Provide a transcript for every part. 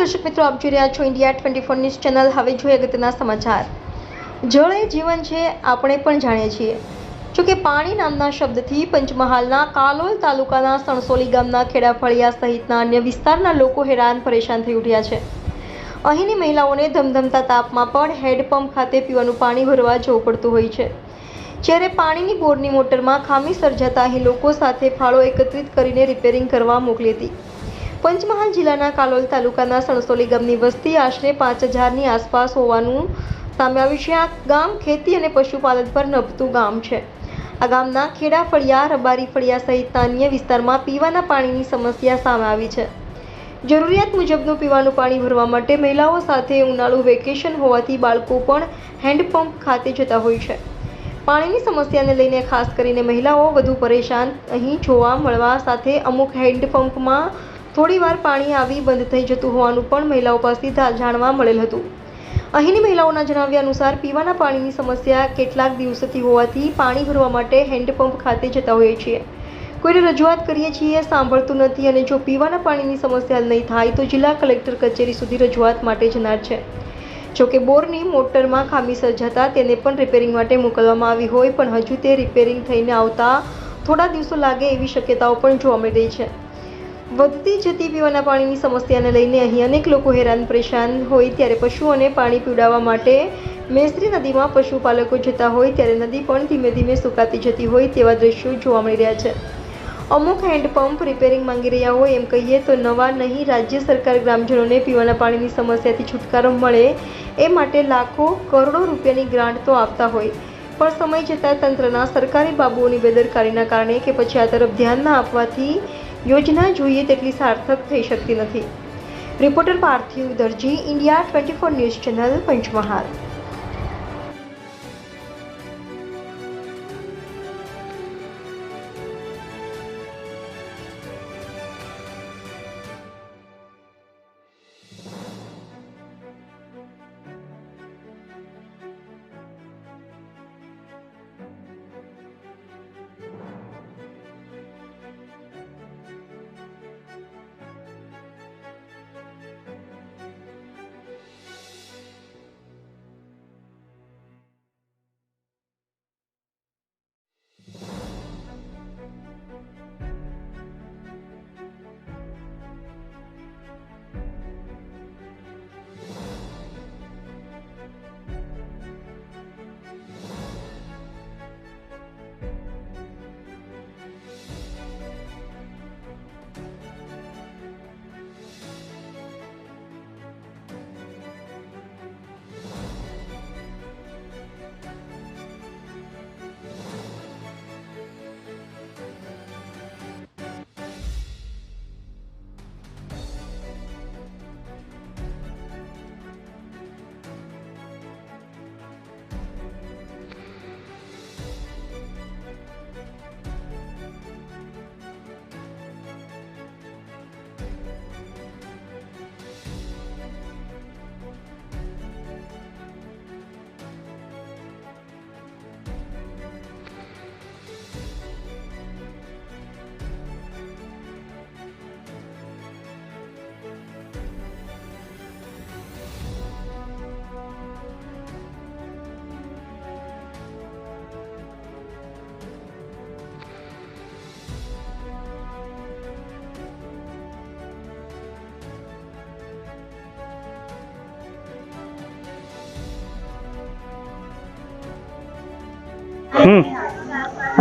દર્શક મિત્રો, આપ જોઈ રહ્યા છો ઇન્ડિયા 24 ન્યૂઝ ચેનલ। હવે જોઈએ અગત્યના સમાચાર। જળ એ જીવન છે, આપણે પણ જાણીએ છીએ। જોકે પાણી નામના શબ્દથી પંચમહાલના કાલોલ તાલુકાના સણસોલી ગામના ખેડાફળિયા સહિતના અન્ય વિસ્તારના લોકો હેરાન પરેશાન થઈ ઉઠ્યા છે। અહીંની મહિલાઓને ધમધમતા તાપમાં પણ હેન્ડપંપ ખાતે પીવાનું પાણી ભરવા જવું પડતું હોય છે, જ્યારે પાણીની બોરની મોટરમાં ખામી સર્જાતા અહીં લોકો સાથે ફાળો એકત્રિત કરીને રિપેરિંગ કરવા મોકલી હતી। પંચમહાલ જિલ્લાના કાલોલ તાલુકાના સણસોલી ગામની વસ્તી આશરે 5000ની આસપાસ હોવાનું સામે આવ્યું છે। આ ગામ ખેતી અને પશુપાલન પર નભતું ગામ છે। આ ગામના ખેડા ફળિયા, રબારી ફળિયા સહિતના અન્ય વિસ્તારમાં પીવાના પાણીની સમસ્યા સામે આવી છે। જરૂરિયાત મુજબનું પીવાનું પાણી ભરવા માટે મહિલાઓ સાથે ઉનાળુ વેકેશન હોવાથી બાળકો પણ હેન્ડપંપ ખાતે જતા હોય છે। પાણીની સમસ્યાને લઈને ખાસ કરીને મહિલાઓ વધુ પરેશાન અહીં જોવા મળવા સાથે અમુક હેન્ડપંપમાં થોડીવાર પાણી આવી બંધ થઈ જતું હોવાનું પણ મહિલાઓ પાસેથી જાણવા મળેલ હતું। અહીંની મહિલાઓના જણાવ્યા અનુસાર પીવાના પાણીની સમસ્યા કેટલાક દિવસોથી હોવાથી પાણી ભરવા માટે હેન્ડપંપ ખાતે જતા હોઈએ છીએ। કોઈને રજૂઆત કરીએ છીએ, સાંભળતું નથી અને જો પીવાના પાણીની સમસ્યા નહીં થાય તો જિલ્લા કલેક્ટર કચેરી સુધી રજૂઆત માટે જનાર છે। જોકે બોરની મોટરમાં ખામી સર્જાતા તેને પણ રિપેરિંગ માટે મોકલવામાં આવી હોય, પણ હજુ તે રિપેરિંગ થઈને આવતા થોડા દિવસો લાગે એવી શક્યતાઓ પણ જોવા મળી રહી છે। વધતી જતી પીવાના પાણીની સમસ્યાને લઈને અહીં અનેક લોકો હેરાન પરેશાન હોય, ત્યારે પશુઓને પાણી પીવડાવવા માટે મેસરી નદીમાં પશુપાલકો જતા હોય ત્યારે નદી પણ ધીમે ધીમે સુકાતી જતી હોય તેવા દ્રશ્યો જોવા મળી રહ્યા છે। અમુક હેન્ડપંપ રિપેરિંગ માંગી રહ્યા હોય એમ કહીએ તો નવા નહીં, રાજ્ય સરકાર ગ્રામજનોને પીવાના પાણીની સમસ્યાથી છુટકારો મળે એ માટે લાખો કરોડો રૂપિયાની ગ્રાન્ટ તો આપતા હોય, પણ સમય જતાં તંત્રના સરકારી બાબુઓની બેદરકારીના કારણે કે પછી આ તરફ ધ્યાન ના આપવાથી યોજના જોઈએ તેટલી સાર્થક થઈ શકતી નથી। રિપોર્ટર પાર્થિવ દરજી, ઇન્ડિયા 24 ન્યૂઝ ચેનલ, પંચમહાલ।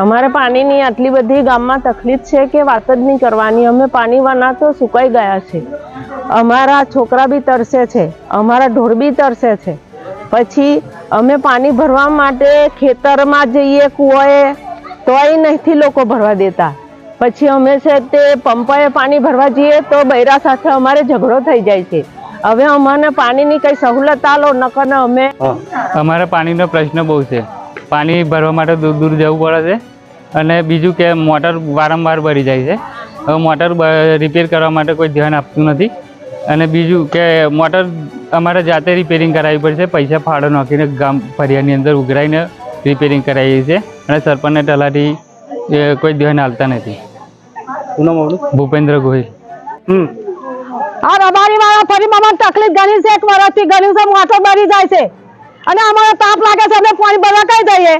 અમારે પાણીની આટલી બધી ગામમાં તકલીફ છે કે વાત જ નહીં કરવાની। અમે પાણીવાળા તો સુકાઈ ગયા છે, અમારા છોકરા બી તરસે છે, અમારા ઢોર બી તરસે છે। પછી અમે પાણી ભરવા માટે ખેતરમાં જઈએ, કૂવાએ, તોય નથી લોકો ભરવા દેતા। પછી અમે છે તે પંપાએ પાણી ભરવા જઈએ તો બૈરા સાથે અમારે ઝઘડો થઈ જાય છે। હવે અમને પાણીની કઈ સહુલત આલો, નકર અમે અમારે પાણીનો પ્રશ્ન બહુ છે। પાણી ભરવા માટે દૂર દૂર જવું પડે છે અને બીજું કે મોટર વારંવાર ભરી જાય છે। હવે મોટર રિપેર કરવા માટે કોઈ ધ્યાન આપતું નથી અને બીજું કે મોટર અમારે જાતે રિપેરિંગ કરાવવી પડશે। પૈસા ફાળો નાખીને ગામ ફરિયાની અંદર ઉઘરાઈને રિપેરિંગ કરાવીએ છીએ અને સરપંચને તલાટી કોઈ ધ્યાન આપતા નથી। ભૂપેન્દ્ર ગોહિલ। આ રબારી વાળા ફરી મને તકલીફ ઘણી છે, 1 વર્ષથી ઘણી છે, મોટર બળી જાય છે અને અમારે તાપ લાગે છે, અમે પાણી ભરવા કઈ જઈએ?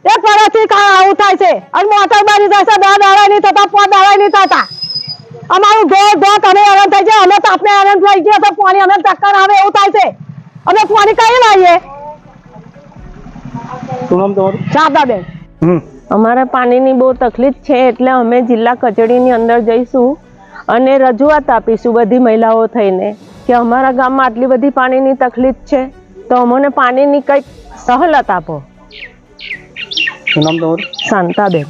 1 વર્ષથી આવું થાય છે અને મોટર બળી જાય છે, 10 દાડા નહીં થતા, 5 દાડા નહીં થતા. અમારું ધોધ અમે હેરાન થઈ જાય, અમે તાપને હેરાન થઈ ગયા તો પાણી અમે ચક્કર આવે એવું થાય છે. અમે પાણી કઈ લાવીએ? શું નામ તમારું? શારદાબેન. હમ. અમારે પાણીની બહુ તકલીફ છે એટલે અમે જિલ્લા કચેરીની અંદર જઈશું અને રજૂઆત આપીશું બધી મહિલાઓ થઈને કે અમારા ગામમાં આટલી બધી પાણીની તકલીફ છે તો અમને પાણીની કંઈક સહલત આપો. શું નામ તમારું? શાંતાબેન.